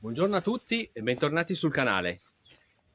Buongiorno a tutti e bentornati sul canale.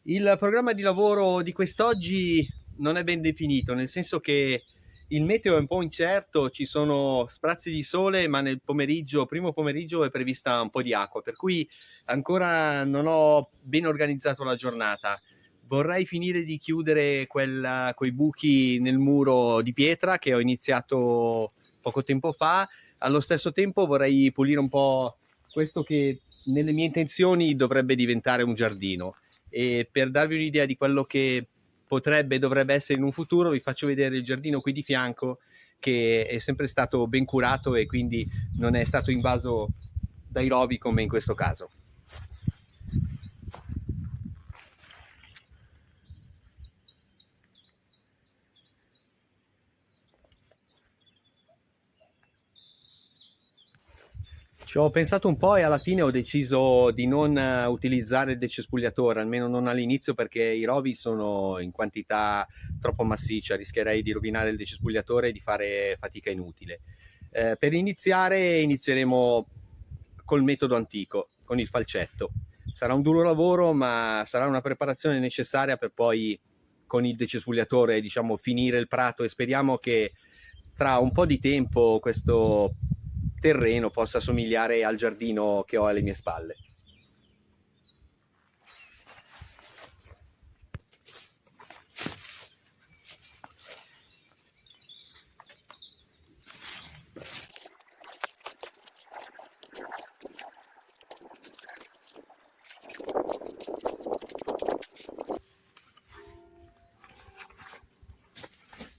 Il programma di lavoro di quest'oggi non è ben definito, nel senso che il meteo è un po' incerto, ci sono sprazzi di sole, ma nel pomeriggio, primo pomeriggio, è prevista un po' di acqua, per cui ancora non ho ben organizzato la giornata. Vorrei finire di chiudere quei buchi nel muro di pietra che ho iniziato poco tempo fa. Allo stesso tempo vorrei pulire un po' questo che nelle mie intenzioni dovrebbe diventare un giardino. E per darvi un'idea di quello che potrebbe e dovrebbe essere in un futuro, vi faccio vedere il giardino qui di fianco, che è sempre stato ben curato e quindi non è stato invaso dai rovi come in questo caso. Ci ho pensato un po' e alla fine ho deciso di non utilizzare il decespugliatore, almeno non all'inizio, perché i rovi sono in quantità troppo massiccia, rischierei di rovinare il decespugliatore e di fare fatica inutile. Per iniziare inizieremo col metodo antico, con il falcetto. Sarà un duro lavoro, ma sarà una preparazione necessaria per poi con il decespugliatore, diciamo, finire il prato, e speriamo che tra un po' di tempo questo terreno possa somigliare al giardino che ho alle mie spalle.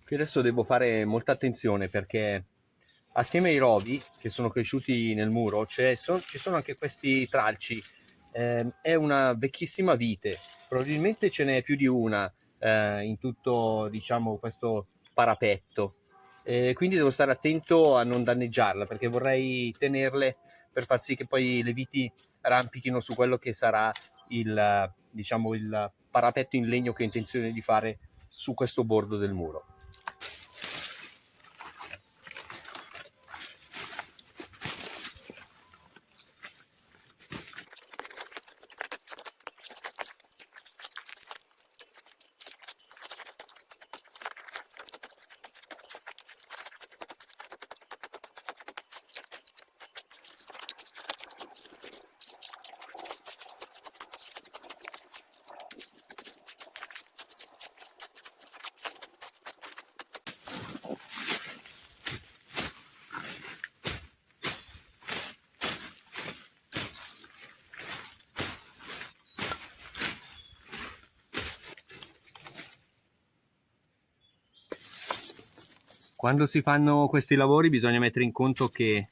Qui adesso devo fare molta attenzione perché assieme ai rovi che sono cresciuti nel muro ci sono anche questi tralci. È una vecchissima vite, probabilmente ce n'è più di una in tutto, diciamo, questo parapetto. Quindi devo stare attento a non danneggiarla, perché vorrei tenerle per far sì che poi le viti rampichino su quello che sarà diciamo, il parapetto in legno che ho intenzione di fare su questo bordo del muro. Quando si fanno questi lavori bisogna mettere in conto che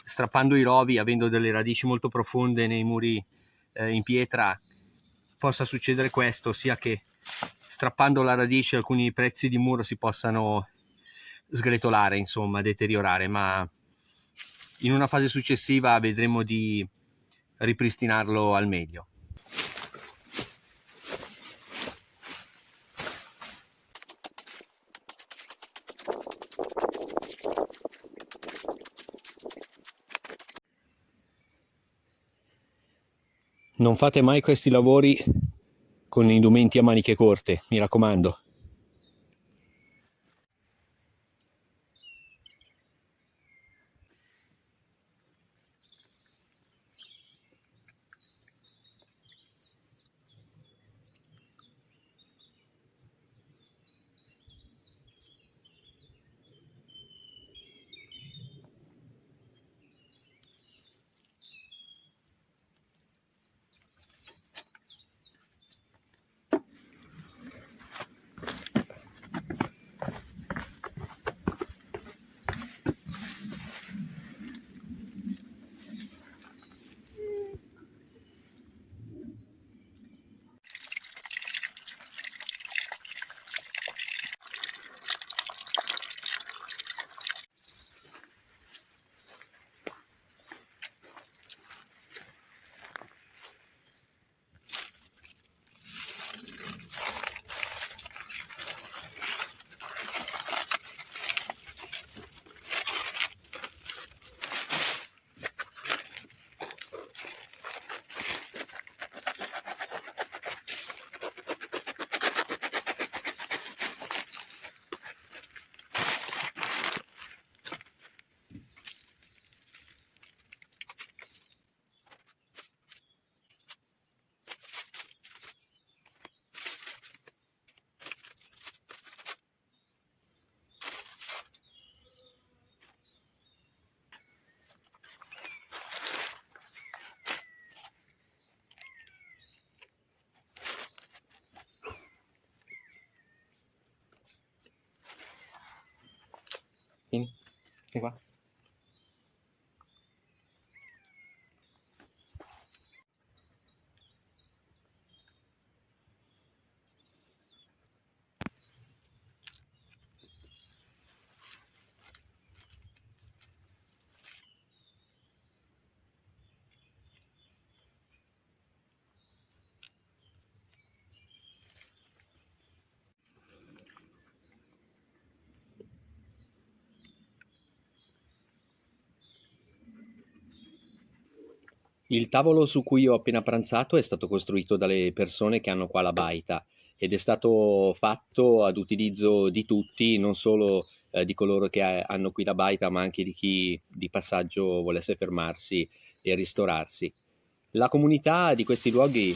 strappando i rovi, avendo delle radici molto profonde nei muri in pietra, possa succedere questo, sia che strappando la radice alcuni pezzi di muro si possano sgretolare, insomma, deteriorare, ma in una fase successiva vedremo di ripristinarlo al meglio. Non fate mai questi lavori con indumenti a maniche corte, mi raccomando. E qua. Il tavolo su cui ho appena pranzato è stato costruito dalle persone che hanno qua la baita ed è stato fatto ad utilizzo di tutti, non solo di coloro che hanno qui la baita, ma anche di chi di passaggio volesse fermarsi e ristorarsi. La comunità di questi luoghi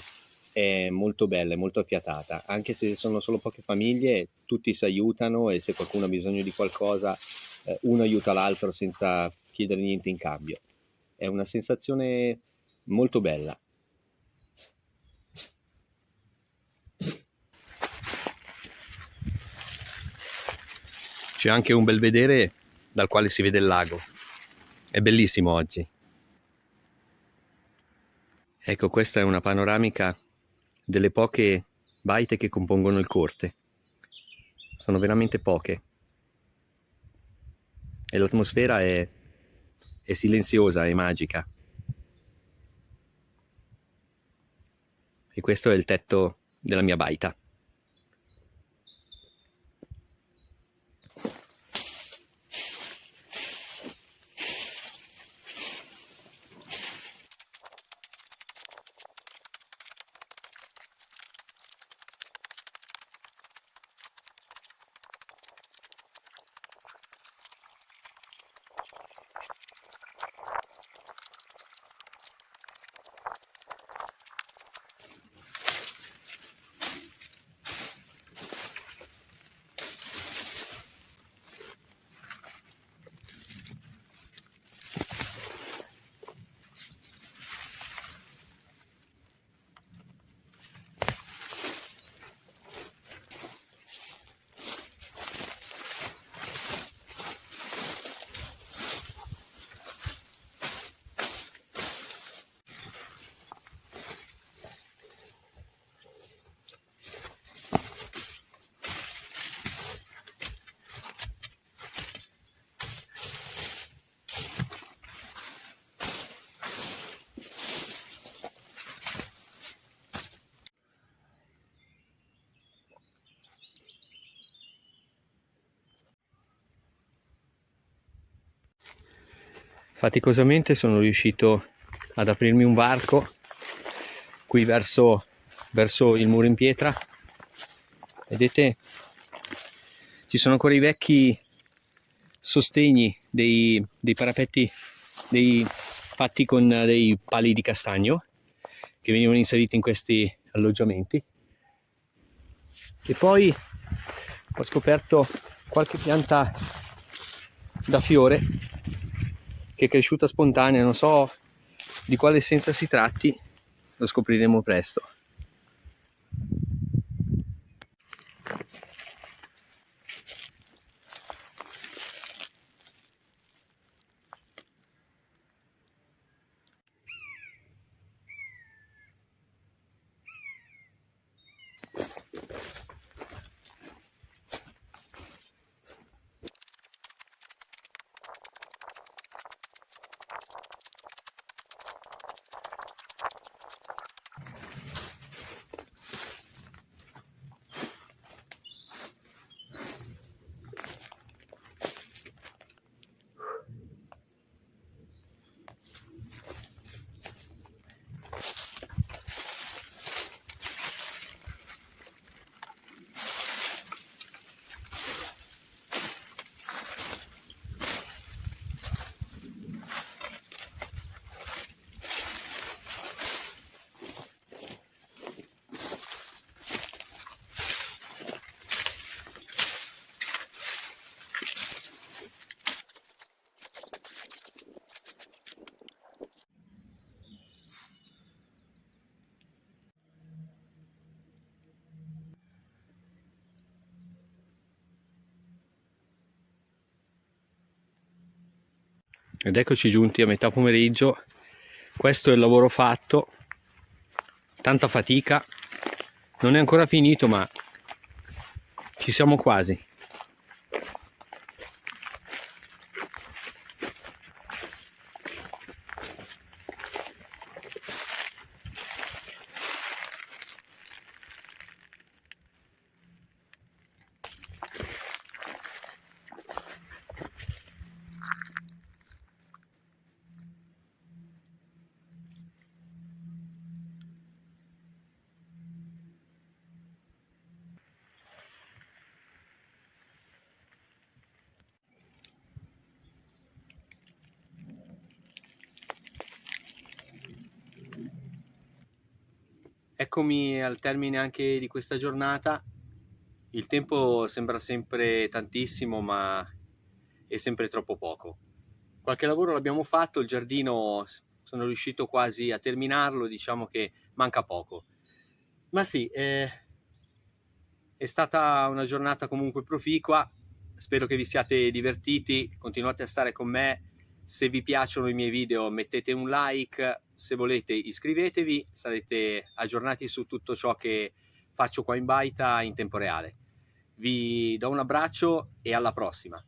è molto bella, è molto affiatata, anche se sono solo poche famiglie, tutti si aiutano e se qualcuno ha bisogno di qualcosa, uno aiuta l'altro senza chiedere niente in cambio. È una sensazione molto bella. C'è anche un belvedere dal quale si vede il lago. È bellissimo oggi. Ecco, questa è una panoramica delle poche baite che compongono il Corte. Sono veramente poche. E l'atmosfera è silenziosa, è magica. E questo è il tetto della mia baita. Faticosamente sono riuscito ad aprirmi un varco qui verso il muro in pietra. Vedete, ci sono ancora i vecchi sostegni dei parapetti fatti con dei pali di castagno che venivano inseriti in questi alloggiamenti. E poi ho scoperto qualche pianta da fiore che è cresciuta spontanea, non so di quale essenza si tratti, lo scopriremo presto. Ed eccoci giunti a metà pomeriggio. Questo è il lavoro fatto, tanta fatica, non è ancora finito ma ci siamo quasi. Eccomi al termine anche di questa giornata. Il tempo sembra sempre tantissimo, ma è sempre troppo poco. Qualche lavoro l'abbiamo fatto, il giardino sono riuscito quasi a terminarlo, diciamo che manca poco. Ma sì, è stata una giornata comunque proficua, spero che vi siate divertiti, continuate a stare con me. Se vi piacciono i miei video mettete un like, se volete iscrivetevi, sarete aggiornati su tutto ciò che faccio qua in baita in tempo reale. Vi do un abbraccio e alla prossima!